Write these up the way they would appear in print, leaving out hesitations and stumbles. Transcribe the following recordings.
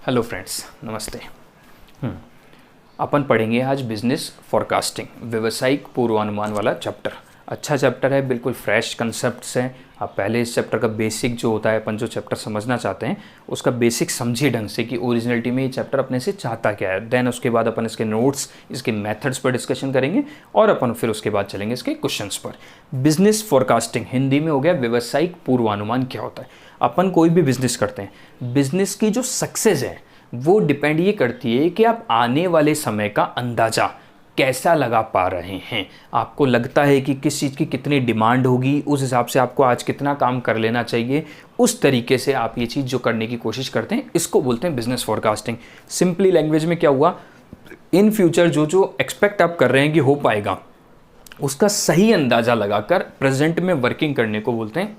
Hello friends, नमस्ते। अपन पढ़ेंगे आज बिजनेस फॉरकास्टिंग, व्यवसायिक पूर्वानुमान वाला चैप्टर। अच्छा चैप्टर है, बिल्कुल फ्रेश कंसेप्ट्स हैं। आप पहले इस चैप्टर का बेसिक जो होता है, अपन जो चैप्टर समझना चाहते हैं उसका बेसिक समझिए ढंग से कि ओरिजिनलिटी में ये चैप्टर अपने से चाहता क्या है। देन उसके बाद अपन इसके नोट्स, इसके मेथड्स पर डिस्कशन करेंगे और अपन फिर उसके बाद चलेंगे इसके क्वेश्चंस पर। बिजनेस फॉरकास्टिंग हिंदी में हो गया व्यवसायिक पूर्वानुमान। क्या होता है? अपन कोई भी बिजनेस करते हैं, बिजनेस की जो सक्सेस है वो डिपेंड ये करती है कि आप आने वाले समय का अंदाज़ा कैसा लगा पा रहे हैं। आपको लगता है कि किस चीज़ की कितनी डिमांड होगी, उस हिसाब से आपको आज कितना काम कर लेना चाहिए, उस तरीके से आप ये चीज़ जो करने की कोशिश करते हैं, इसको बोलते हैं बिजनेस फॉरकास्टिंग। सिंपली लैंग्वेज में क्या हुआ, इन फ्यूचर जो जो एक्सपेक्ट आप कर रहे हैं कि हो पाएगा, उसका सही अंदाज़ा लगाकर प्रेजेंट में वर्किंग करने को बोलते हैं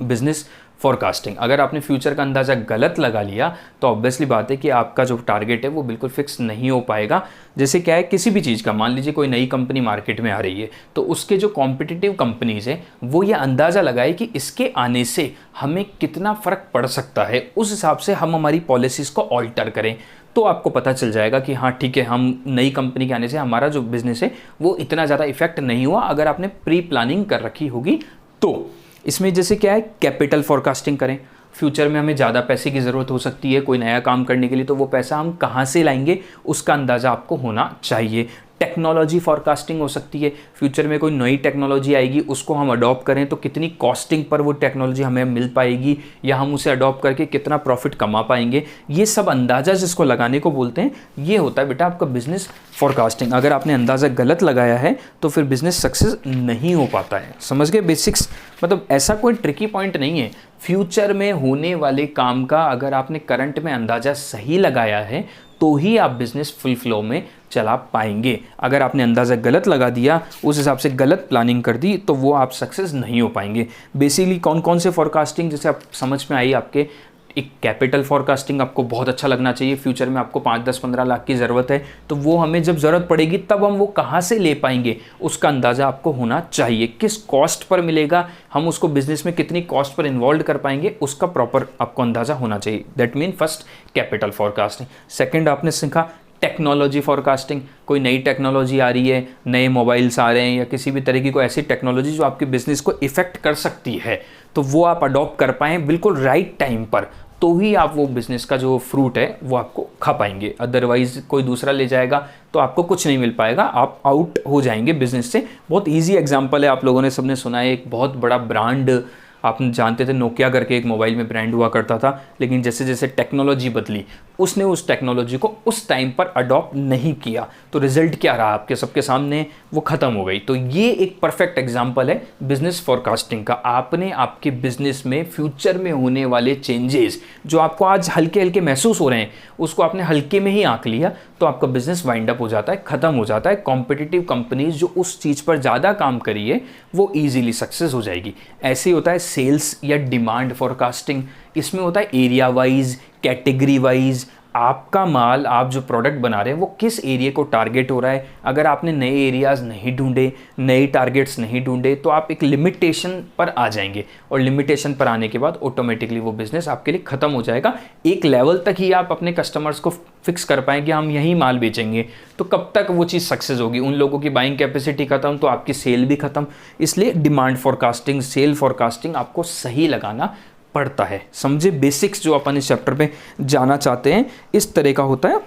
बिजनेस फॉरकास्टिंग। अगर आपने फ्यूचर का अंदाज़ा गलत लगा लिया तो ऑब्वियसली बात है कि आपका जो टारगेट है वो बिल्कुल फिक्स नहीं हो पाएगा। जैसे क्या है, किसी भी चीज़ का, मान लीजिए कोई नई कंपनी मार्केट में आ रही है तो उसके जो कॉम्पिटिटिव कंपनीज़ हैं वो ये अंदाज़ा लगाए कि इसके आने से हमें कितना फ़र्क पड़ सकता है, उस हिसाब से हम हमारी पॉलिसीज़ को ऑल्टर करें। तो आपको पता चल जाएगा कि हाँ ठीक है, हम नई कंपनी के आने से हमारा जो बिज़नेस है वो इतना ज़्यादा इफेक्ट नहीं हुआ, अगर आपने प्री प्लानिंग कर रखी होगी तो। इसमें जैसे क्या है, कैपिटल फॉरकास्टिंग करें, फ्यूचर में हमें ज़्यादा पैसे की ज़रूरत हो सकती है कोई नया काम करने के लिए, तो वो पैसा हम कहाँ से लाएंगे उसका अंदाज़ा आपको होना चाहिए। टेक्नोलॉजी फॉरकास्टिंग हो सकती है, फ्यूचर में कोई नई टेक्नोलॉजी आएगी, उसको हम अडॉप्ट करें तो कितनी कॉस्टिंग पर वो टेक्नोलॉजी हमें मिल पाएगी, या हम उसे अडॉप्ट करके कितना प्रॉफिट कमा पाएंगे। ये सब अंदाज़ा जिसको लगाने को बोलते हैं, ये होता है बेटा आपका बिजनेस फॉरकास्टिंग। अगर आपने अंदाज़ा गलत लगाया है तो फिर बिजनेस सक्सेस नहीं हो पाता है। समझ गए बेसिक्स? मतलब ऐसा कोई ट्रिकी पॉइंट नहीं है। फ्यूचर में होने वाले काम का अगर आपने करंट में अंदाज़ा सही लगाया है तो ही आप बिजनेस फुल फ्लो में चला पाएंगे। अगर आपने अंदाज़ा गलत लगा दिया, उस हिसाब से गलत प्लानिंग कर दी, तो वो आप सक्सेस नहीं हो पाएंगे। बेसिकली कौन कौन से फॉरकास्टिंग जैसे आप समझ में आई आपके, एक कैपिटल फॉरकास्टिंग आपको बहुत अच्छा लगना चाहिए। फ्यूचर में आपको 5, 10, 15 लाख की ज़रूरत है तो वो हमें जब ज़रूरत पड़ेगी तब हम वो कहाँ से ले पाएंगे उसका अंदाज़ा आपको होना चाहिए। किस कॉस्ट पर मिलेगा, हम उसको बिजनेस में कितनी कॉस्ट पर इन्वॉल्व कर पाएंगे, उसका प्रॉपर आपको अंदाज़ा होना चाहिए। That mean first capital forecasting. Second आपने सीखा टेक्नोलॉजी फॉरकास्टिंग। कोई नई टेक्नोलॉजी आ रही है, नए मोबाइल्स आ रहे हैं या किसी भी तरह की कोई ऐसी टेक्नोलॉजी जो आपके बिजनेस को इफेक्ट कर सकती है, तो वो आप अडॉप्ट कर पाएँ बिल्कुल राइट टाइम पर, तो ही आप वो बिज़नेस का जो फ्रूट है वो आपको खा पाएंगे। अदरवाइज़ कोई दूसरा ले जाएगा तो आपको कुछ नहीं मिल पाएगा, आप आउट हो जाएंगे बिज़नेस से। बहुत इजी एग्जांपल है, आप लोगों ने सबने सुना है, एक बहुत बड़ा ब्रांड आप जानते थे, नोकिया करके एक मोबाइल में ब्रांड हुआ करता था, लेकिन जैसे जैसे टेक्नोलॉजी बदली उसने उस टेक्नोलॉजी को उस टाइम पर अडॉप्ट नहीं किया, तो रिजल्ट क्या रहा आपके सबके सामने, वो ख़त्म हो गई। तो ये एक परफेक्ट एग्जांपल है बिजनेस फॉरकास्टिंग का। आपने आपके बिजनेस में फ्यूचर में होने वाले चेंजेस जो आपको आज हल्के हल्के महसूस हो रहे हैं, उसको आपने हल्के में ही आंक लिया तो आपका बिजनेस वाइंड अप हो जाता है, ख़त्म हो जाता है। कॉम्पिटिटिव कंपनीज जो उस चीज़ पर ज़्यादा काम करी है वो ईजिली सक्सेस हो जाएगी। ऐसे ही होता है सेल्स या डिमांड फॉरकास्टिंग। इसमें होता है एरिया वाइज, कैटेगरी वाइज, आपका माल, आप जो प्रोडक्ट बना रहे हैं वो किस एरिया को टारगेट हो रहा है। अगर आपने नए एरियाज़ नहीं ढूंढे, नए टारगेट्स नहीं ढूंढे, तो आप एक लिमिटेशन पर आ जाएंगे, और लिमिटेशन पर आने के बाद ऑटोमेटिकली वो बिज़नेस आपके लिए ख़त्म हो जाएगा। एक लेवल तक ही आप अपने कस्टमर्स को फिक्स कर पाएंगे, हम यही माल बेचेंगे, तो कब तक वो चीज़ सक्सेस होगी? उन लोगों की बाइंग कैपेसिटी ख़त्म तो आपकी सेल भी ख़त्म। इसलिए डिमांड फॉरकास्टिंग, सेल फॉरकास्टिंग आपको सही लगाना पड़ता है। समझे बेसिक्स जो अपन इस चैप्टर में जाना चाहते हैं, इस तरह का होता है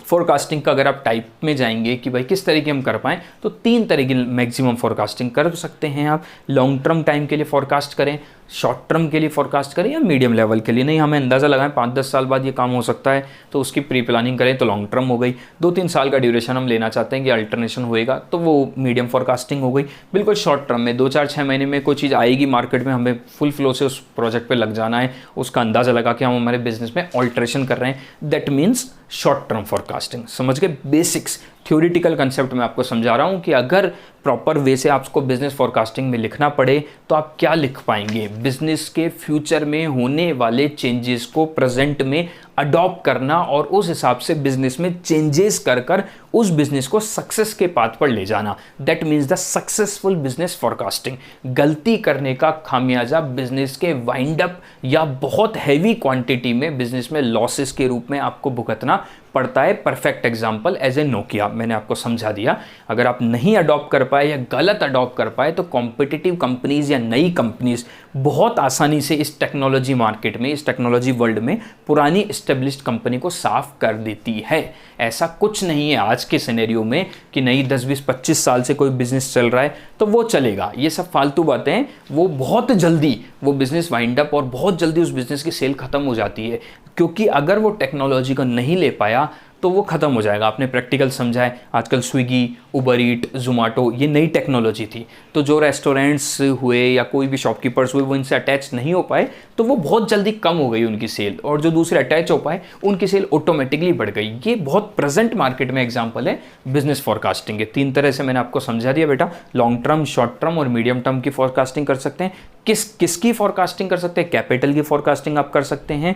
फोरकास्टिंग का। अगर आप टाइप में जाएंगे कि भाई किस तरीके हम कर पाएँ, तो 3 तरह की मैक्सिमम फोरकास्टिंग कर सकते हैं आप। लॉन्ग टर्म टाइम के लिए फोरकास्ट करें, शॉर्ट टर्म के लिए फोरकास्ट करें, या मीडियम लेवल के लिए। नहीं हमें अंदाज़ा लगाएं 5-10 साल बाद ये काम हो सकता है तो उसकी प्री प्लानिंग करें, तो लॉन्ग टर्म हो गई। 2-3 साल का ड्यूरेशन हम लेना चाहते हैं कि अल्टरनेशन होएगा, तो वो मीडियम फोरकास्टिंग हो गई। बिल्कुल शॉर्ट टर्म में 2-4-6 महीने में कोई चीज़ आएगी मार्केट में, हमें फुल फ्लो से उस प्रोजेक्ट पर लग जाना है, उसका अंदाज़ा लगा के हम हमारे बिजनेस में ऑल्ट्रेशन कर रहे हैं, that means short term forecasting. समझ गए बेसिक्स? थ्योरेटिकल कंसेप्ट में आपको समझा रहा हूँ कि अगर प्रॉपर वे से आपको बिजनेस फॉरकास्टिंग में लिखना पड़े तो आप क्या लिख पाएंगे, बिजनेस के फ्यूचर में होने वाले चेंजेस को प्रेजेंट में अडॉप्ट करना और उस हिसाब से बिजनेस में चेंजेस कर कर उस बिजनेस को सक्सेस के पाथ पर ले जाना। That means the successful business forecasting. गलती करने का खामियाजा बिजनेस के वाइंड अप या बहुत हैवी क्वांटिटी में बिजनेस में लॉसेस के रूप में आपको भुगतना पड़ता है। Perfect example as a Nokia, मैंने आपको समझा दिया। अगर आप नहीं अडॉप्ट कर पाए या गलत अडॉप्ट कर पाए तो कॉम्पिटिटिव कंपनीज या नई कंपनीज बहुत आसानी से इस टेक्नोलॉजी मार्केट में, इस टेक्नोलॉजी वर्ल्ड में पुरानी एस्टेब्लिश्ड कंपनी को साफ कर देती है। ऐसा कुछ नहीं है आज के सिनेरियो में कि नई 10, 20, 25 साल से कोई बिजनेस चल रहा है तो वो चलेगा। ये सब फालतू बातें हैं। वो बहुत जल्दी वो बिजनेस वाइंड अप और बहुत जल्दी उस बिजनेस की सेल खत्म हो जाती है, क्योंकि अगर वो टेक्नोलॉजी को नहीं ले पाया तो वो खत्म हो जाएगा। आपने प्रैक्टिकल समझा है। आजकल स्विगी, उबर ईट, जोमेटो ये नई टेक्नोलॉजी थी, तो जो रेस्टोरेंट्स हुए या कोई भी शॉपकीपर्स हुए वो इनसे अटैच नहीं हो पाए तो वो बहुत जल्दी कम हो गई उनकी सेल, और जो दूसरे अटैच हो पाए उनकी सेल ऑटोमेटिकली बढ़ गई। ये बहुत प्रेजेंट मार्केट में एग्जांपल है बिजनेस फॉरकास्टिंग के। 3 तरह से मैंने आपको समझा दिया बेटा। लॉन्ग टर्म, शॉर्ट टर्म और मीडियम टर्म की फॉरकास्टिंग कर सकते हैं। किसकी फॉरकास्टिंग कर सकते हैं? कैपिटल की फॉरकास्टिंग आप कर सकते हैं,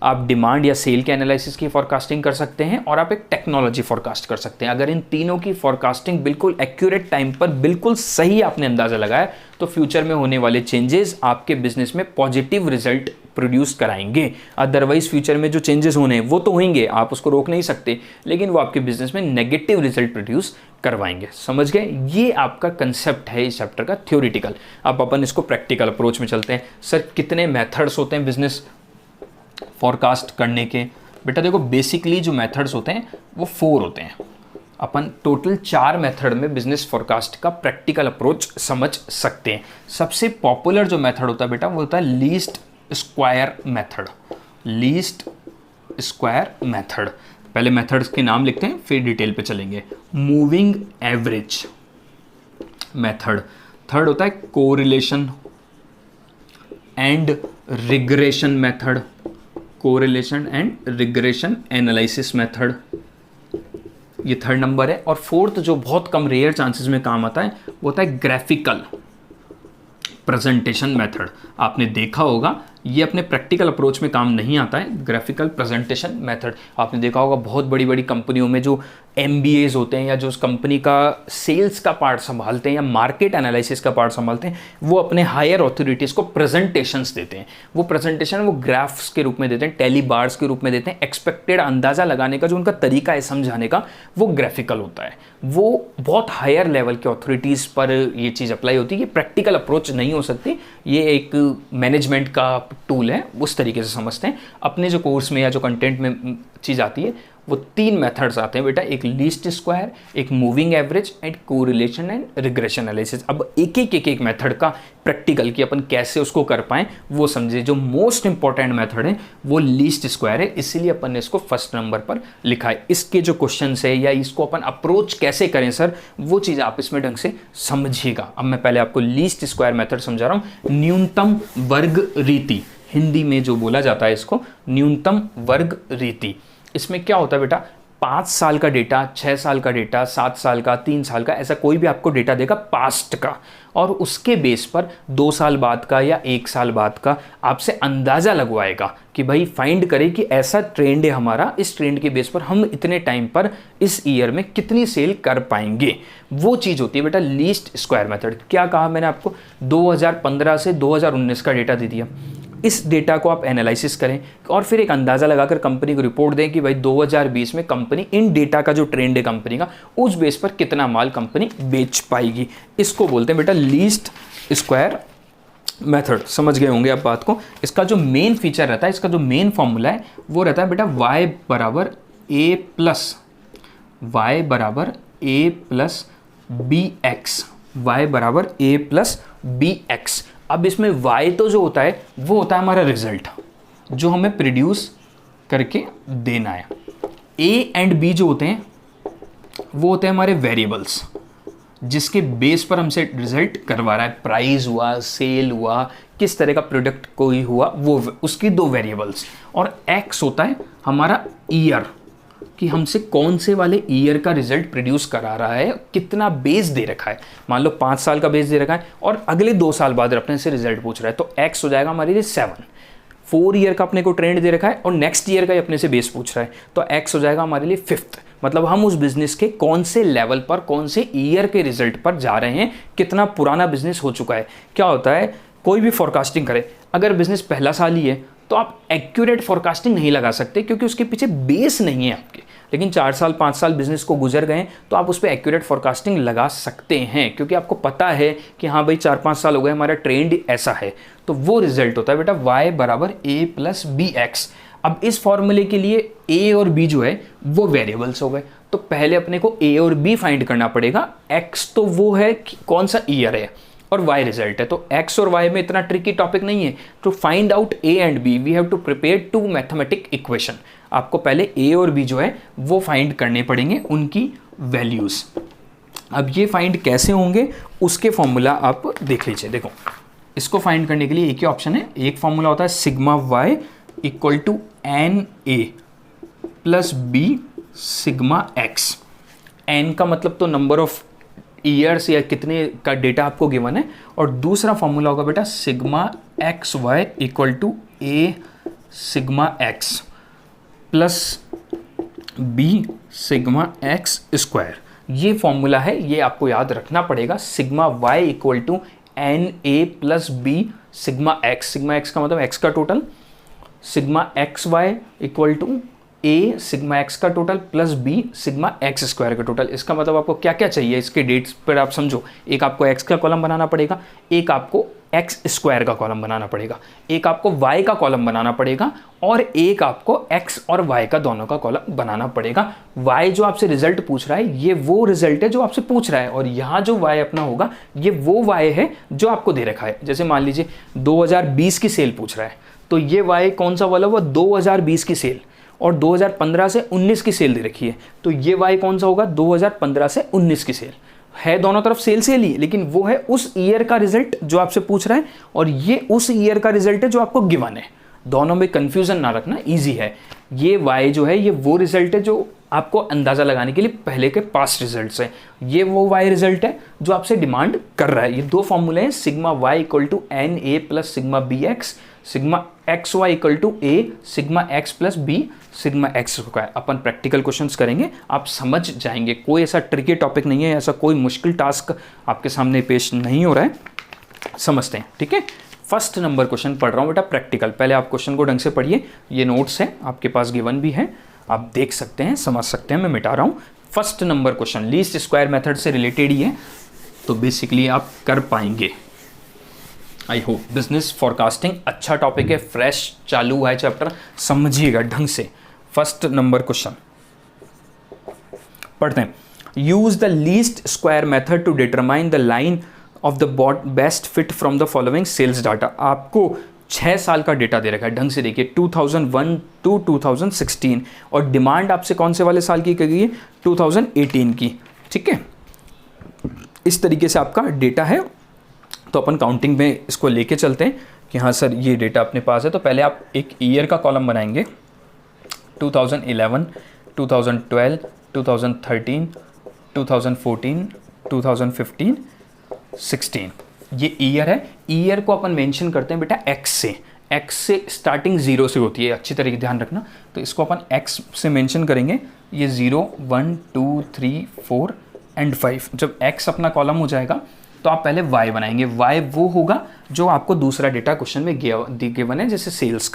आप डिमांड या सेल के एनालिसिस की फॉरकास्टिंग कर सकते हैं, और आप एक टेक्नोलॉजी फॉरकास्ट कर सकते हैं। अगर इन तीनों की फॉरकास्टिंग बिल्कुल एक्यूरेट टाइम पर बिल्कुल सही आपने अंदाजा लगाया तो फ्यूचर में होने वाले चेंजेस आपके बिजनेस में पॉजिटिव रिजल्ट प्रोड्यूस कराएंगे। अदरवाइज फ्यूचर में जो चेंजेस होने हैं वो तो होंगे, आप उसको रोक नहीं सकते, लेकिन वो आपके बिजनेस में नेगेटिव रिजल्ट प्रोड्यूस करवाएंगे। समझ गए? ये आपका कंसेप्ट है इस चैप्टर का थ्योरेटिकल। अब अपन इसको प्रैक्टिकल अप्रोच में चलते हैं। सर कितने मेथड्स होते हैं बिजनेस फॉरकास्ट करने के? बेटा देखो, बेसिकली जो मेथड्स होते हैं वो 4 होते हैं। अपन टोटल 4 मेथड में बिजनेस फॉरकास्ट का प्रैक्टिकल अप्रोच समझ सकते हैं। सबसे पॉपुलर जो मेथड होता है बेटा वो होता है least square method. Least square method. पहले मेथड्स के नाम लिखते हैं फिर डिटेल पे चलेंगे। Moving average method. थर्ड होता है correlation and regression method. Correlation and regression analysis method, ये 3rd नंबर है। और 4th जो बहुत कम रेयर चांसेस में काम आता है वो होता है ग्राफिकल प्रेजेंटेशन मेथड। आपने देखा होगा ये अपने प्रैक्टिकल अप्रोच में काम नहीं आता है। ग्राफिकल प्रेजेंटेशन मेथड आपने देखा होगा बहुत बड़ी बड़ी कंपनियों में जो MBAs होते हैं या जो उस कंपनी का सेल्स का पार्ट संभालते हैं या मार्केट एनालिसिस का पार्ट संभालते हैं, वो अपने हायर ऑथोरिटीज़ को प्रेजेंटेशंस देते हैं। वो प्रेजेंटेशन वो ग्राफ्स के रूप में देते हैं, टेली बार्स के रूप में देते हैं। एक्सपेक्टेड अंदाज़ा लगाने का जो उनका तरीका है समझाने का वो ग्राफिकल होता है। वो बहुत हायर लेवल के ऑथोरिटीज़ पर ये चीज़ अप्लाई होती है। ये प्रैक्टिकल अप्रोच नहीं हो सकती, ये एक मैनेजमेंट का टूल है, उस तरीके से समझते हैं। अपने जो कोर्स में या जो कंटेंट में चीज़ आती है वो 3 मेथड्स आते हैं बेटा, एक लीस्ट स्क्वायर, एक moving average and correlation and regression analysis. अब एक मेथड का प्रैक्टिकल कि अपन कैसे उसको कर पाएं वो समझे। जो मोस्ट इंपॉर्टेंट मेथड है वो लीस्ट स्क्वायर है, इसीलिए अपन ने इसको 1st नंबर पर लिखा है। इसके जो क्वेश्चन है या इसको अपन अप्रोच कैसे करें सर, वो चीज़ आप इसमें ढंग से समझिएगा। अब मैं पहले आपको लीस्ट स्क्वायर मेथड समझा रहा हूँ। न्यूनतम वर्ग रीति, हिंदी में जो बोला जाता है इसको न्यूनतम वर्ग रीति। इसमें क्या होता है बेटा, 5 साल का डेटा, 6 साल का डेटा, 7 साल का, 3 साल का, ऐसा कोई भी आपको डेटा देगा पास्ट का, और उसके बेस पर 2 साल बाद का या 1 साल बाद का आपसे अंदाज़ा लगवाएगा कि भाई फाइंड करें कि ऐसा ट्रेंड है हमारा, इस ट्रेंड के बेस पर हम इतने टाइम पर इस ईयर में कितनी सेल कर पाएंगे। वो चीज़ होती है बेटा लीस्ट स्क्वायर मेथड। क्या कहा मैंने आपको, 2015 से 2019 का डेटा दे दिया। इस डेटा को आप एनालिसिस करें और फिर एक अंदाज़ा लगाकर कंपनी को रिपोर्ट दें कि भाई 2020 में कंपनी इन डेटा का जो ट्रेंड है कंपनी का, उस बेस पर कितना माल कंपनी बेच पाएगी। इसको बोलते हैं बेटा लीस्ट स्क्वायर मेथड। समझ गए होंगे आप बात को। इसका जो मेन फीचर रहता है, इसका जो मेन फॉर्मूला है वो रहता है बेटा y बराबर a प्लस bx। y बराबर a प्लस bx। अब इसमें y तो जो होता है वो होता है हमारा रिजल्ट जो हमें प्रोड्यूस करके देना है। a एंड b जो होते हैं वो होते हैं हमारे वेरिएबल्स जिसके बेस पर हमसे रिजल्ट करवा रहा है। प्राइस हुआ, सेल हुआ, किस तरह का प्रोडक्ट कोई हुआ, वो उसकी 2 वेरिएबल्स। और x होता है हमारा ईयर कि हमसे कौन से वाले ईयर का रिजल्ट प्रोड्यूस करा रहा है, कितना बेस दे रखा है। मान लो 5 साल का बेस दे रखा है और अगले 2 साल बाद अपने से रिजल्ट पूछ रहा है, तो x हो जाएगा हमारे लिए 7। 4 ईयर का अपने को ट्रेंड दे रखा है और नेक्स्ट ईयर का ही अपने से बेस पूछ रहा है, तो एक्स हो जाएगा हमारे लिए 5th। मतलब हम उस बिजनेस के कौन से लेवल पर, कौन से ईयर के रिजल्ट पर जा रहे हैं, कितना पुराना बिजनेस हो चुका है। क्या होता है, कोई भी फोरकास्टिंग करे, अगर बिजनेस पहला साल ही है तो आप एक्यूरेट फोरकास्टिंग नहीं लगा सकते क्योंकि उसके पीछे बेस नहीं है आपके। लेकिन 4 साल 5 साल बिजनेस को गुजर गए तो आप उस पर एक्यूरेट फोरकास्टिंग लगा सकते हैं, क्योंकि आपको पता है कि हाँ भाई 4-5 साल हो गए, हमारा ट्रेंड ऐसा है। तो वो रिजल्ट होता है बेटा y बराबर a प्लस बी एक्स। अब इस फॉर्मूले के लिए a और b जो है वो वेरिएबल्स हो गए, तो पहले अपने को a और b फाइंड करना पड़ेगा। x तो वो है कि कौन सा ईयर है और y रिजल्ट है, तो x और y में इतना ट्रिकी टॉपिक नहीं है। To find out a and b we have to prepare 2 mathematic equation. आपको पहले a और b जो है वो फाइंड करने पड़ेंगे, उनकी वैल्यूज। अब ये फाइंड कैसे होंगे उसके फॉर्मूला आप देख लीजिए। देखो, इसको फाइंड करने के लिए एक ही ऑप्शन है, एक फॉर्मूला होता है sigma y equal to N A plus B sigma x. N का मतलब तो नंबर ऑफ ईयर्स या कितने का डेटा आपको गिवन है, और दूसरा फॉर्मूला होगा बेटा sigma x Y equal to A sigma x plus B sigma x square. ये फॉर्मूला है, ये आपको याद रखना पड़ेगा। Sigma Y equal to N A plus B sigma x. Sigma X का मतलब एक्स का total, sigma x Y equal to A sigma X का total plus B sigma x square का टोटल। इसका मतलब आपको क्या क्या चाहिए इसके डेट्स पर आप समझो। एक आपको एक्स का कॉलम बनाना पड़ेगा, एक आपको एक्स स्क्वायर का कॉलम बनाना पड़ेगा, एक आपको वाई का कॉलम बनाना पड़ेगा, और एक आपको एक्स और वाई का दोनों का कॉलम बनाना पड़ेगा। वाई जो आपसे रिजल्ट पूछ रहा है ये वो रिजल्ट है जो आपसे पूछ रहा है, और यहाँ जो वाई अपना होगा ये वो वाई है जो आपको दे रखा है। जैसे मान लीजिए 2020 की सेल पूछ रहा है, तो ये वाई कौन सा वाला हुआ, 2020 की सेल, और 2015 से 19 की सेल दे रखी है, तो ये वाई कौन सा होगा, 2015 से 19 की सेल है। दोनों तरफ सेल सेल ही, लेकिन वो है उस ईयर का रिजल्ट जो आपसे पूछ रहा है, और ये उस ईयर का रिजल्ट है जो आपको गिवन है। दोनों में कंफ्यूजन ना रखना, इजी है। ये वाई जो है ये वो रिजल्ट है जो आपको अंदाजा लगाने के लिए पहले के पास्ट रिजल्ट्स है, ये वो वाई रिजल्ट है जो आपसे डिमांड कर रहा है। ये दो फॉर्मूले हैं, sigma Y equal to N A plus sigma b x, sigma x Y equal to A sigma x plus B sigma x square. अपन प्रैक्टिकल क्वेश्चंस करेंगे, आप समझ जाएंगे। कोई ऐसा ट्रिकी टॉपिक नहीं है, ऐसा कोई मुश्किल टास्क आपके सामने पेश नहीं हो रहा है, समझते हैं, ठीक है। फर्स्ट नंबर क्वेश्चन पढ़ रहा हूँ बेटा प्रैक्टिकल। पहले आप क्वेश्चन को ढंग से पढ़िए, ये नोट्स है आपके पास गिवन भी है, आप देख सकते हैं, समझ सकते हैं। मैं मिटा रहा हूँ। First number question least square method से रिलेटेड ही है, तो बेसिकली आप कर पाएंगे। I hope. बिजनेस फॉरकास्टिंग अच्छा टॉपिक है, फ्रेश चालू हुआ है चैप्टर, समझिएगा ढंग से। फर्स्ट नंबर क्वेश्चन पढ़ते हैं। Use the least square method to determine the line of the best fit from the following sales data. आपको 6 साल का डेटा दे रखा है, ढंग से देखिए, 2001 टू 2016, और डिमांड आपसे कौन से वाले साल की गई है, 2018 की, ठीक है। इस तरीके से आपका डेटा है, तो अपन काउंटिंग में इसको लेके चलते हैं कि हाँ सर ये डेटा अपने पास है। तो पहले आप एक ईयर का कॉलम बनाएंगे, 2011, 2012, 2013, 2014, 2015, 16, ये ईयर है। ईयर को अपन मेंशन करते हैं बेटा एक्स से, एक्स से स्टार्टिंग 0 से होती है, अच्छी तरीके ध्यान रखना। तो इसको अपन एक्स से मेंशन करेंगे, ये 0, 1, 2, 3, 4 एंड 5। जब एक्स अपना कॉलम हो जाएगा तो आप पहले वाई बनाएंगे। वाई वो होगा जो आपको दूसरा डेटा क्वेश्चन में गिवन है, जैसे सेल्स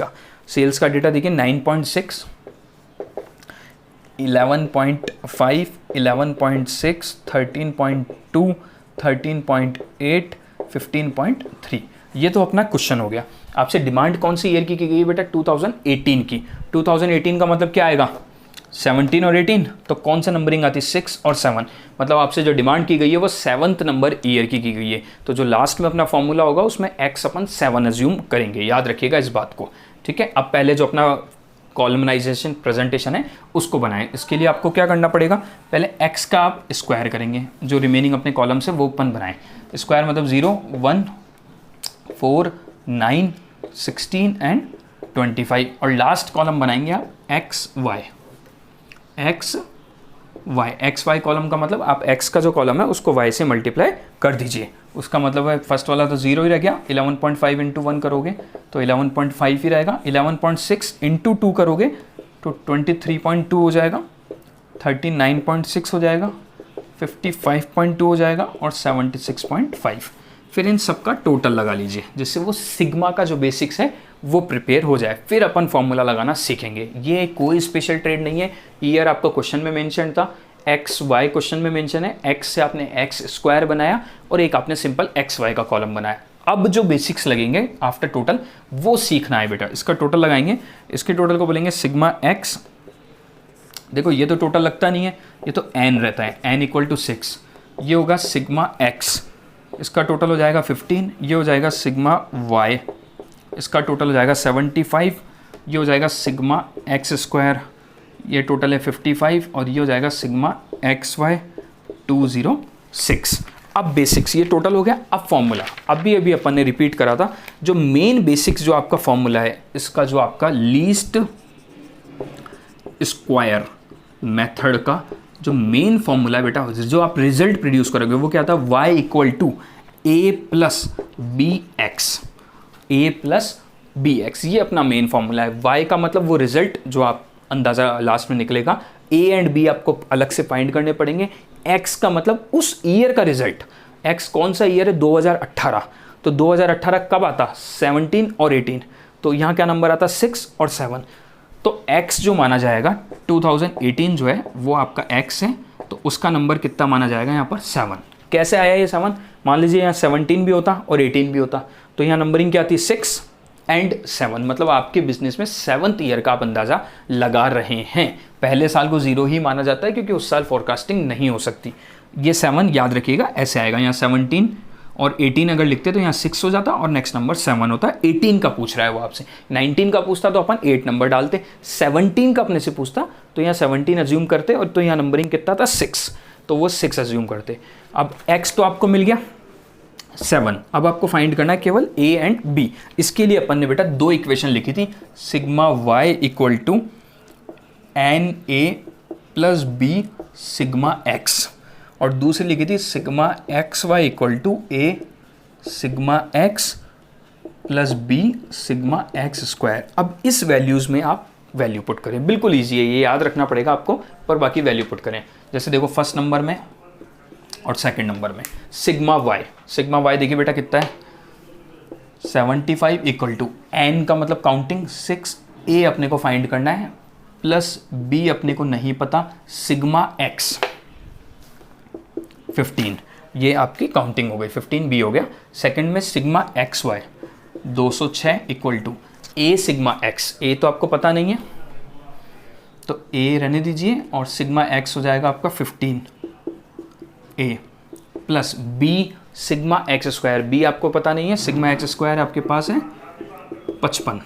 का डेटा देखिए 9.6, 11.5, 11.6, 13.2, 13.8, 15.3। ये तो अपना क्वेश्चन हो गया। आपसे डिमांड कौन सी ईयर की गई है बेटा, 2018 की। 2018 का मतलब क्या आएगा, 17 और 18, तो कौन सा नंबरिंग आती है, 6 और 7। मतलब आपसे जो डिमांड की गई है वो 7th नंबर ईयर की गई है। तो जो लास्ट में अपना फॉर्मूला होगा उसमें x अपन 7 एज्यूम करेंगे, याद रखिएगा इस बात को, ठीक है। अब पहले जो अपना कॉलमनाइजेशन प्रेजेंटेशन है उसको बनाएं। इसके लिए आपको क्या करना पड़ेगा, पहले x का आप स्क्वायर करेंगे, जो रिमेनिंग अपने कॉलम से वो अपन बनाएं। स्क्वायर मतलब 0, 1, 4, 9, 16 एंड 25, और लास्ट कॉलम बनाएंगे आप एक्स वाई कॉलम का मतलब आप x का जो कॉलम है उसको y से मल्टीप्लाई कर दीजिए, उसका मतलब है फर्स्ट वाला तो 0 ही रह गया, 11.5 इंटू 1 करोगे तो 11.5 ही रहेगा, 11.6 इंटू 2 करोगे तो 23.2 हो जाएगा, 39.6 हो जाएगा, 55.2 हो जाएगा और 76.5। फिर इन सब का टोटल लगा लीजिए जिससे वो सिग्मा का जो बेसिक्स है वो प्रिपेयर हो जाए। फिर अपन फॉर्मूला लगाना सीखेंगे। ये कोई स्पेशल ट्रेड नहीं है। ईयर आपको क्वेश्चन में मेंशन था, एक्स वाई क्वेश्चन में मेंशन है, एक्स से आपने एक्स स्क्वायर बनाया और एक आपने सिंपल एक्स वाई का कॉलम बनाया। अब जो बेसिक्स लगेंगे आफ्टर टोटल वो सीखना है बेटा। इसका टोटल लगाएंगे, इसके टोटल को बोलेंगे सिग्मा एक्स। देखो ये तो टोटल लगता नहीं है, ये तो एन रहता है, एन इक्वल टू 6। ये होगा सिग्मा एक्स, इसका टोटल हो जाएगा 15। ये हो जाएगा सिग्मा वाई, इसका टोटल हो जाएगा 75। ये हो जाएगा सिग्मा एक्स स्क्वायर, ये टोटल है 55 और ये हो जाएगा सिग्मा एक्स वाई 206। अब बेसिक्स ये टोटल हो गया। अब फॉर्मूला अभी अपन ने रिपीट करा था। जो मेन बेसिक्स जो आपका फॉर्मूला है, इसका जो आपका लीस्ट स्क्वायर मेथड का जो मेन फॉर्मूला है बेटा, जो आप रिजल्ट प्रोड्यूस करोगे वो क्या था, y equal to a plus b x, a plus b x. ये अपना मेन फॉर्मूला है। y का मतलब वो रिजल्ट जो आप अंदाज़ा लास्ट में निकलेगा, a एंड b आपको अलग से फाइंड करने पड़ेंगे, x का मतलब उस ईयर का रिजल्ट। x कौन सा ईयर है, 2018। तो 2018 कब आता, 17 और 18। तो यहाँ क्या नंबर आता, 6 और 7। तो x जो माना जाएगा 2018 जो है वो आपका x है, तो उसका नंबर कितना माना जाएगा यहाँ पर, 7। कैसे आया ये 7, मान लीजिए यहाँ 17 भी होता और 18 भी होता, तो यहाँ नंबरिंग क्या आती, 6 एंड 7। मतलब आपके बिजनेस में 7th ईयर का आप अंदाज़ा लगा रहे हैं। पहले साल को 0 ही माना जाता है क्योंकि उस साल फोरकास्टिंग नहीं हो सकती। ये 7 याद रखिएगा, ऐसे आएगा। यहाँ 17 और 18 अगर लिखते तो यहाँ 6 हो जाता और नेक्स्ट नंबर 7 होता। 18 का पूछ रहा है वो आपसे, 19 का पूछता तो अपन 8 नंबर डालते, 17 का अपने से पूछता तो यहाँ 17 अज्यूम करते और तो यहाँ नंबरिंग कितना था, 6, तो वो 6 अज्यूम करते। अब x तो आपको मिल गया 7। अब आपको फाइंड करना है केवल a एंड b। इसके लिए अपन ने बेटा 2 इक्वेशन लिखी थी, sigma y equal to N A plus B sigma x, और दूसरी लिखी थी sigma x Y equal to A sigma x plus B sigma x square. अब इस वैल्यूज़ में आप वैल्यू पुट करें, बिल्कुल ईजी है, ये याद रखना पड़ेगा आपको, पर बाकी वैल्यू पुट करें। जैसे देखो फर्स्ट नंबर में और सेकंड नंबर में सिग्मा वाई देखिए बेटा कितना है, 75 इक्वल टू एन का मतलब काउंटिंग 6, ए अपने को फाइंड करना है प्लस बी अपने को नहीं पता, सिग्मा एक्स 15, ये आपकी काउंटिंग हो गई, 15 बी हो गया। सेकंड में sigma x Y 206 equal to A sigma x, A तो आपको पता नहीं है तो ए रहने दीजिए, और सिग्मा एक्स हो जाएगा आपका 15 A plus B sigma x square, B आपको पता नहीं है, सिग्मा एक्स स्क्वायर आपके पास है 55।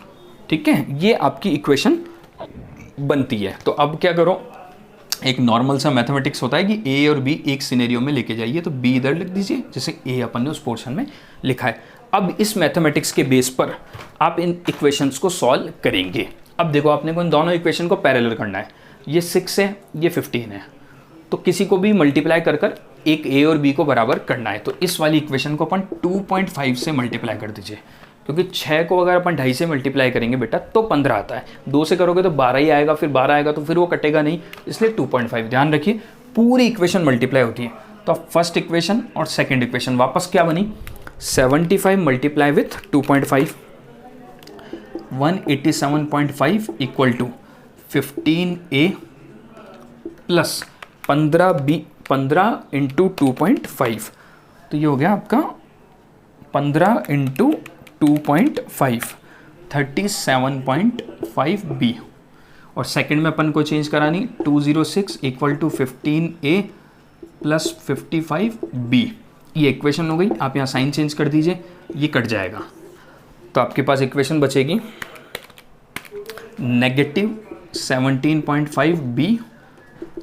ठीक है, ये आपकी इक्वेशन बनती है। तो अब क्या करो, एक नॉर्मल सा मैथमेटिक्स होता है कि ए और बी एक सिनेरियो में लेके जाइए, तो बी इधर लिख दीजिए जैसे ए अपन ने उस पोर्शन में लिखा है। अब इस मैथमेटिक्स के बेस पर आप इन इक्वेशंस को सॉल्व करेंगे। अब देखो आपने को इन दोनों इक्वेशन को पैरेलल करना है, ये 6 है ये 15 है, तो किसी को भी मल्टीप्लाई कर कर एक ए और बी को बराबर करना है। तो इस वाली इक्वेशन को अपन 2.5 से मल्टीप्लाई कर दीजिए, क्योंकि 6 को अगर अपन 2.5 से मल्टीप्लाई करेंगे बेटा तो 15 आता है, 2 से करोगे तो 12 ही आएगा, फिर 12 आएगा तो फिर वो कटेगा नहीं, इसलिए 2.5। ध्यान रखिए पूरी इक्वेशन मल्टीप्लाई होती है। तो फर्स्ट इक्वेशन और सेकंड इक्वेशन वापस क्या बनी, 75 multiply with 2.5, 187.5 equal to 15a plus 15 into 2.5, तो ये हो गया आपका 15 इंटू 2.5 37.5 बी। और सेकंड में अपन को चेंज करानी 206 equal to 15a plus 55 b. ये इक्वेशन हो गई, आप यहाँ साइन चेंज कर दीजिए, ये कट जाएगा तो आपके पास इक्वेशन बचेगी नेगेटिव 17.5 बी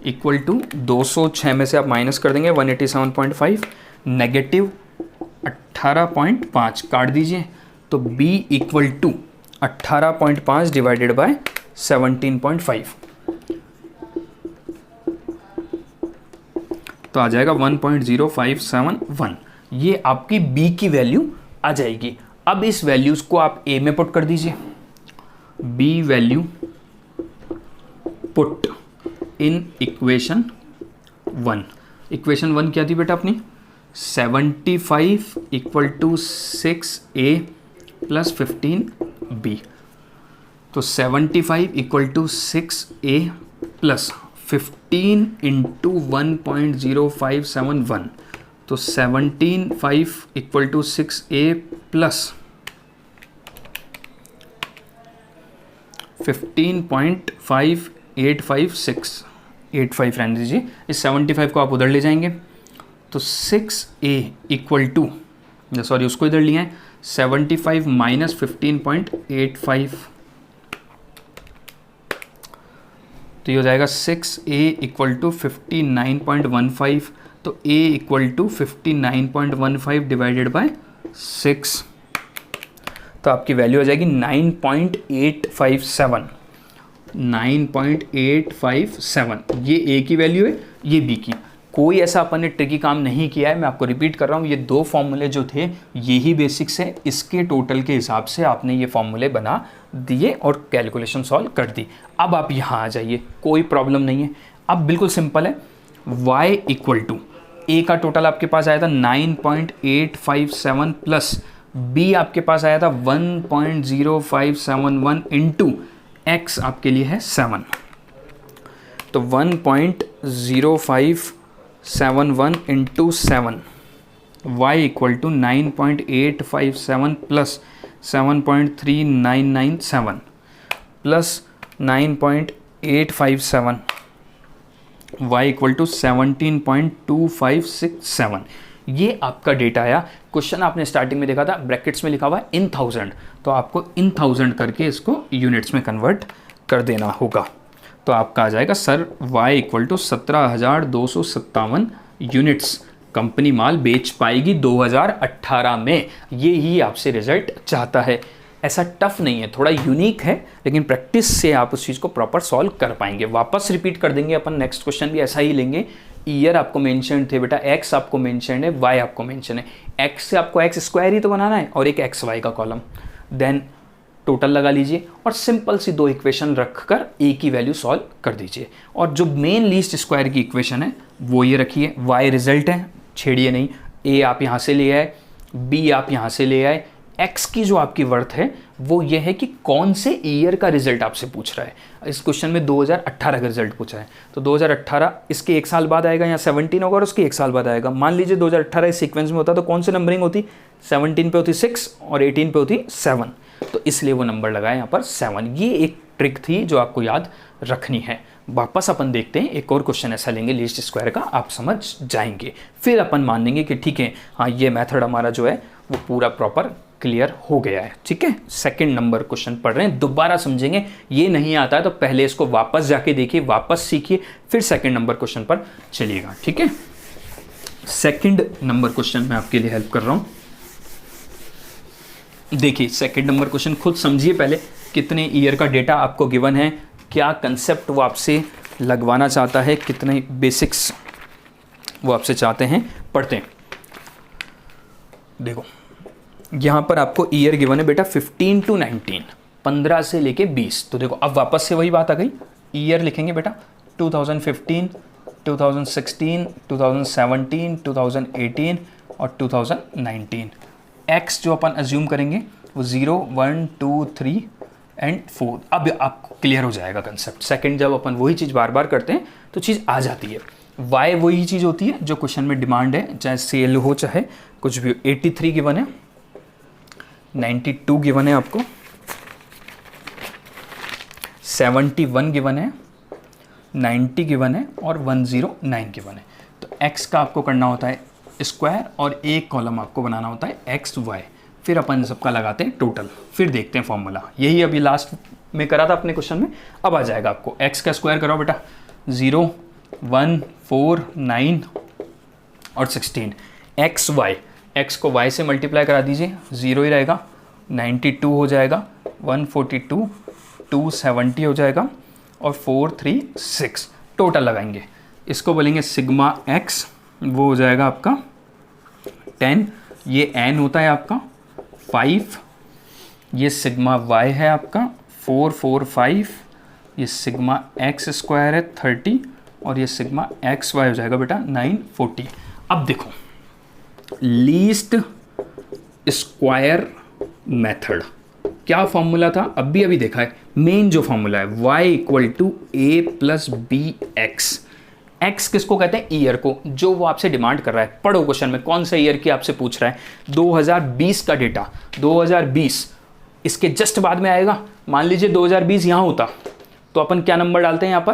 इक्वल टू 206 में से आप माइनस कर देंगे 187.5, नेगेटिव 18.5 काट दीजिए, तो b equal to 18.5 divided by 17.5, तो आ जाएगा 1.0571। ये आपकी b की वैल्यू आ जाएगी। अब इस वैल्यूज को आप a में पुट कर दीजिए, b value put in equation 1। Equation 1 क्या थी बेटा अपनी, 75 equal to 6a plus 15b। तो 75 equal to 6a plus 15 into 1.0571, तो 17.5 इक्वल टू 6a प्लस 15.5856 रहने दीजिए, इस 75 को आप उधर ले जाएंगे तो 6a इक्वल टू, सॉरी उसको इधर लिया है, 75 माइनस 15.85, तो ये हो जाएगा 6a इक्वल टू 59.15, तो a equal to 59.15 divided by 6, तो आपकी वैल्यू हो जाएगी 9.857। 9.857 ये a की वैल्यू है, ये b की। कोई ऐसा अपन ने ट्रिकी काम नहीं किया है, मैं आपको रिपीट कर रहा हूँ, ये दो फॉर्मूले जो थे यही बेसिक्स है, इसके टोटल के हिसाब से आपने ये फॉर्मूले बना दिए और कैलकुलेशन सॉल्व कर दी। अब आप यहाँ आ जाइए, कोई प्रॉब्लम नहीं है। अब बिल्कुल सिंपल है, y इक्वल टू a का टोटल आपके पास आया था 9.857 प्लस b आपके पास आया था 1.0571 इंटू x आपके लिए है 7, तो 1.0571 into 7, y equal to 9.857 plus 7.3997 plus 9.857, y equal to 17.2567। ये आपका डेटा आया। क्वेश्चन आपने स्टार्टिंग में देखा था, ब्रैकेट्स में लिखा हुआ है इन 1000, तो आपको इन 1000 करके इसको यूनिट्स में कन्वर्ट कर देना होगा। तो आपका आ जाएगा sir y equal to 17,257 units company माल बेच पाएगी 2018 में। ये ही आपसे रिजल्ट चाहता है। ऐसा टफ नहीं है, थोड़ा यूनिक है, लेकिन प्रैक्टिस से आप उस चीज़ को प्रॉपर सॉल्व कर पाएंगे। वापस रिपीट कर देंगे अपन, नेक्स्ट क्वेश्चन भी ऐसा ही लेंगे। ईयर आपको मेंशन थे बेटा, एक्स आपको मेंशन है, वाई आपको मेंशन है। एक्स से आपको एक्स स्क्वायर ही तो बनाना है और एक एक्स वाई का कॉलम, देन टोटल लगा लीजिए और सिंपल सी दो इक्वेशन रखकर ए की वैल्यू सॉल्व कर दीजिए। और जो मेन लीस्ट स्क्वायर की इक्वेशन है वो ये रखिए, वाई रिजल्ट है, छेड़िए नहीं। ए आप यहाँ से ले आए, बी आप यहाँ से ले आए, एक्स की जो आपकी वर्थ है वो ये है कि कौन से ईयर का रिजल्ट आपसे पूछ रहा है। इस क्वेश्चन में 2018 का रिजल्ट पूछा है, तो 2018 इसके एक साल बाद आएगा, यहाँ 17 होगा और उसके एक साल बाद आएगा। मान लीजिए 2018 इस सीक्वेंस में होता तो कौन सी नंबरिंग होती, 17 पे होती 6 और 18 पे होती 7, तो इसलिए वो नंबर लगाया यहाँ पर 7। ये एक ट्रिक थी जो आपको याद रखनी है। वापस अपन देखते हैं, एक और क्वेश्चन ऐसा लेंगे लीस्ट स्क्वायर का, आप समझ जाएंगे, फिर अपन मान लेंगे कि ठीक है हाँ ये मेथड हमारा जो है वो पूरा प्रॉपर क्लियर हो गया है। ठीक है, सेकंड नंबर क्वेश्चन पढ़ रहे हैं, दोबारा समझेंगे। ये नहीं आता है तो पहले इसको वापस जाके देखिए, वापस सीखिए, फिर सेकंड नंबर क्वेश्चन पर चलिएगा। ठीक है, सेकंड नंबर क्वेश्चन मैं आपके लिए हेल्प कर रहा हूं। देखिए सेकंड नंबर क्वेश्चन खुद समझिए पहले, कितने ईयर का डेटा आपको गिवन है, क्या कंसेप्ट वो आपसे लगवाना चाहता है, कितने बेसिक्स वो आपसे चाहते हैं, पढ़ते हैं। देखो यहाँ पर आपको ईयर गिवन है बेटा 15 to 19, 15 से लेके 20। तो देखो अब वापस से वही बात आ गई, ईयर लिखेंगे बेटा 2015, 2016, 2017, 2018 और 2019। एक्स जो अपन अज्यूम करेंगे वो 0, 1, 2, 3 एंड 4। अब आपको क्लियर हो जाएगा कंसेप्ट। सेकंड जब अपन वही चीज़ बार बार करते हैं तो चीज़ आ जाती है। वाई वही चीज़ होती है जो क्वेश्चन में डिमांड है, चाहे सेल हो चाहे कुछ भी। 83 गिवन है, 92 गिवन है आपको, 71 गिवन है, 90 गिवन है और 109 गिवन है। तो x का आपको करना होता है स्क्वायर और एक कॉलम आपको बनाना होता है एक्स वाई, फिर अपन सबका लगाते हैं टोटल, फिर देखते हैं फॉर्मूला। यही अभी लास्ट में करा था अपने क्वेश्चन में। अब आ जाएगा आपको x का स्क्वायर कराओ बेटा, 0, 1, 4, 9 और 16। एक्स वाई, x को y से मल्टीप्लाई करा दीजिए, 0 ही रहेगा, 92 हो जाएगा, 142, 270 हो जाएगा और 436 टोटल लगाएंगे। इसको बोलेंगे सिग्मा x, वो हो जाएगा आपका 10, ये n होता है आपका 5, ये सिग्मा y है आपका 4 4 5, ये सिग्मा x स्क्वायर है 30 और ये सिग्मा एक्स वाई हो जाएगा बेटा 940। अब देखो लीस्ट स्क्वायर मेथड क्या फॉर्मूला था, अभी देखा है। मेन जो फॉर्मूला है y equal to a plus b x. X किसको कहते हैं, ईयर को, जो वो आपसे डिमांड कर रहा है। पढ़ो क्वेश्चन में कौन सा ईयर की आपसे पूछ रहा है, 2020 का डेटा, 2020 इसके जस्ट बाद में आएगा। मान लीजिए 2020 यहाँ होता तो अपन क्या नंबर डालते हैं यहाँ पर,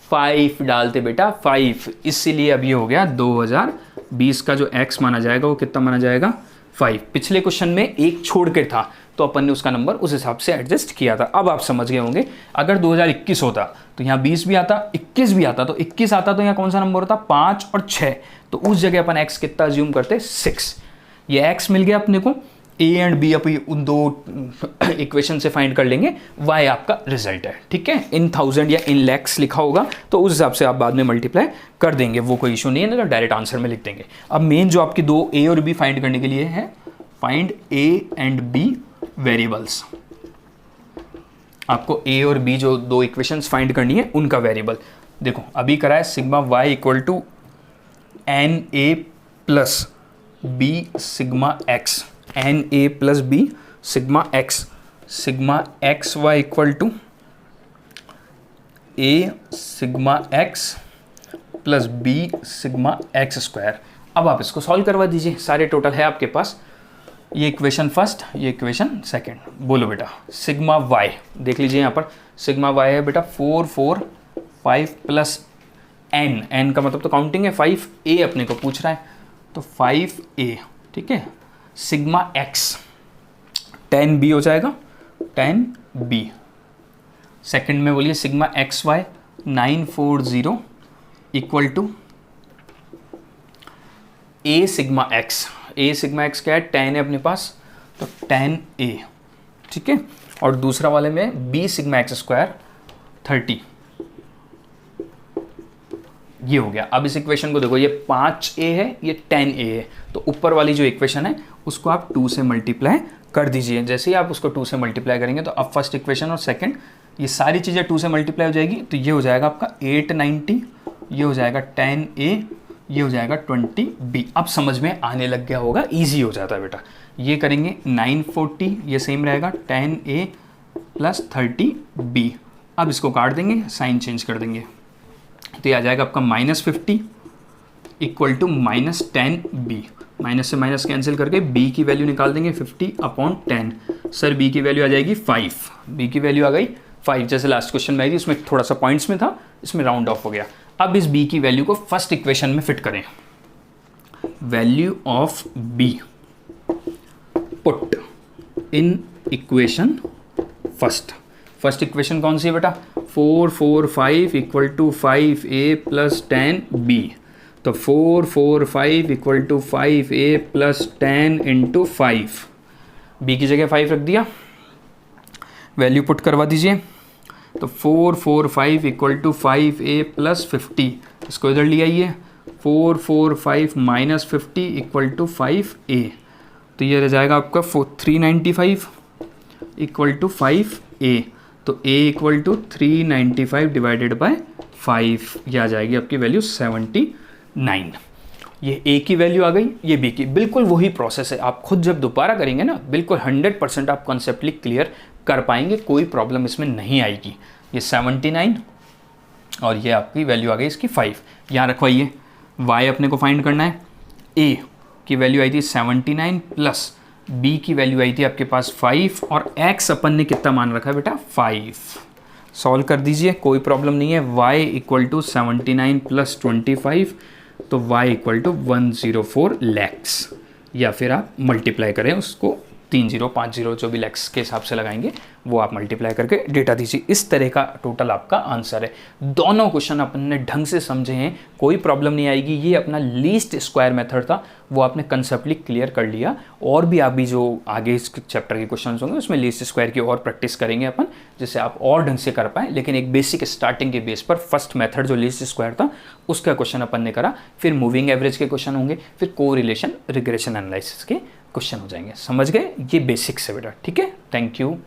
5 डालते बेटा, 5। इसीलिए अब ये हो गया 2020 का जो x माना जाएगा वो कितना माना जाएगा, 5। पिछले क्वेश्चन में एक छोड़ कर था तो अपन ने उसका नंबर उस हिसाब से एडजस्ट किया था। अब आप समझ गए होंगे अगर 2021 होता तो यहाँ 20 भी आता, 21 भी आता, तो 21 आता तो यहाँ कौन सा नंबर होता, 5 और 6। तो उस जगह अपन x कितना अज्यूम करते, 6। ये x मिल गया अपने को, a एंड b अपन उन दो इक्वेशन से फाइंड कर लेंगे, y आपका रिजल्ट है। ठीक है, इन 1000 या इन लैक्स लिखा होगा तो उस हिसाब से आप बाद में मल्टीप्लाई कर देंगे, वो कोई इशू नहीं है ना, तो डायरेक्ट आंसर में लिख देंगे। अब मेन जो आपकी दो a और b फाइंड करने के लिए है, find a and b variables. आपको a और b जो दो इक्वेशंस फाइंड करनी है उनका वेरिएबल। देखो अभी करा है sigma y equal to N A plus B sigma x, n A plus B sigma x, sigma x Y equal to A sigma x plus B sigma x square. अब आप इसको सॉल्व करवा दीजिए, सारे टोटल है आपके पास। ये equation first, ये इक्वेशन सेकंड। बोलो बेटा सिग्मा वाई, देख लीजिए यहाँ पर सिग्मा वाई है बेटा 4 4 5 प्लस एन, एन का मतलब तो काउंटिंग है, 5 ए अपने को पूछ रहा है तो 5 ए। ठीक है, सिग्मा एक्स 10 बी हो जाएगा, 10 बी। सेकंड में बोलिए sigma x y 940 equal to A sigma x, a sigma x क्या है, 10 है अपने पास तो 10 ए। ठीक है, और दूसरा वाले में बी सिग्मा एक्स स्क्वायर 30, ये हो गया। अब इस इक्वेशन को देखो, ये 5a है, ये 10a है, तो ऊपर वाली जो इक्वेशन है उसको आप 2 से मल्टीप्लाई कर दीजिए। जैसे ही आप उसको 2 से मल्टीप्लाई करेंगे तो अब फर्स्ट इक्वेशन और सेकंड ये सारी चीज़ें 2 से मल्टीप्लाई हो जाएगी, तो ये हो जाएगा आपका 890, ये हो जाएगा 10a, ये हो जाएगा 20b। अब समझ में आने लग गया होगा, ईजी हो जाता है बेटा। ये करेंगे 940, ये सेम रहेगा 10a प्लस 30b। अब इसको काट देंगे, साइन चेंज कर देंगे, तो ये आ जाएगा आपका -50 इक्वल टू -10b। माइनस से माइनस कैंसिल करके b की वैल्यू निकाल देंगे 50/10। सर b की वैल्यू आ जाएगी 5, b की वैल्यू आ गई 5, जैसे लास्ट क्वेश्चन में आई थी, उसमें थोड़ा सा पॉइंट्स में था, इसमें राउंड ऑफ हो गया। अब इस b की वैल्यू को फर्स्ट इक्वेशन में फिट करें, value of b put in equation first. First equation कौन सी है बेटा, 4 4 5 equal to 5a plus 10b, तो 4 4 5 equal to 5a plus 10 into 5, b की जगह 5 रख दिया, वैल्यू पुट करवा दीजिए, तो 4 4 5 इक्वल टू 5a प्लस 50, इसको इधर ले आइए, 4 4 5 माइनस 50 इक्वल टू 5a, तो ये रह जाएगा आपका 395 इक्वल टू 5a, तो a equal to 395 divided by 5, ये आ जाएगी आपकी वैल्यू 79। ये a की वैल्यू आ गई, ये b की। बिल्कुल वही प्रोसेस है, आप खुद जब दोबारा करेंगे ना बिल्कुल 100% आप कॉन्सेप्टली क्लियर कर पाएंगे, कोई प्रॉब्लम इसमें नहीं आएगी। ये 79 और ये आपकी वैल्यू आ गई इसकी 5, यहाँ रखवाइए। y अपने को फाइंड करना है, a की वैल्यू आई थी 79 प्लस b की वैल्यू आई थी आपके पास 5 और x अपन ने कितना मान रखा है बेटा 5। सॉल्व कर दीजिए, कोई प्रॉब्लम नहीं है। y इक्वल टू 79 प्लस 25, तो y इक्वल टू 104 लैक्स, या फिर आप मल्टीप्लाई करें उसको 30 50 जो भी लैक्स के हिसाब से लगाएंगे वो आप मल्टीप्लाई करके डेटा दीजिए। इस तरह का टोटल आपका आंसर है। दोनों क्वेश्चन अपन ने ढंग से समझे हैं, कोई प्रॉब्लम नहीं आएगी। ये अपना लीस्ट स्क्वायर मेथड था, वो आपने कंसेप्टली क्लियर कर लिया। और भी आप भी जो आगे इस चैप्टर के क्वेश्चन होंगे उसमें लीस्ट स्क्वायर की और प्रैक्टिस करेंगे अपन, जिससे आप और ढंग से कर पाएँ। लेकिन एक बेसिक स्टार्टिंग के बेस पर फर्स्ट मेथड जो लीस्ट स्क्वायर था उसका क्वेश्चन अपन ने करा, फिर मूविंग एवरेज के क्वेश्चन होंगे, फिर कोरिलेशन रिग्रेशन एनालिसिस के क्वेश्चन हो जाएंगे। समझ गए? ये बेसिक्स है बेटा, ठीक है। Thank you.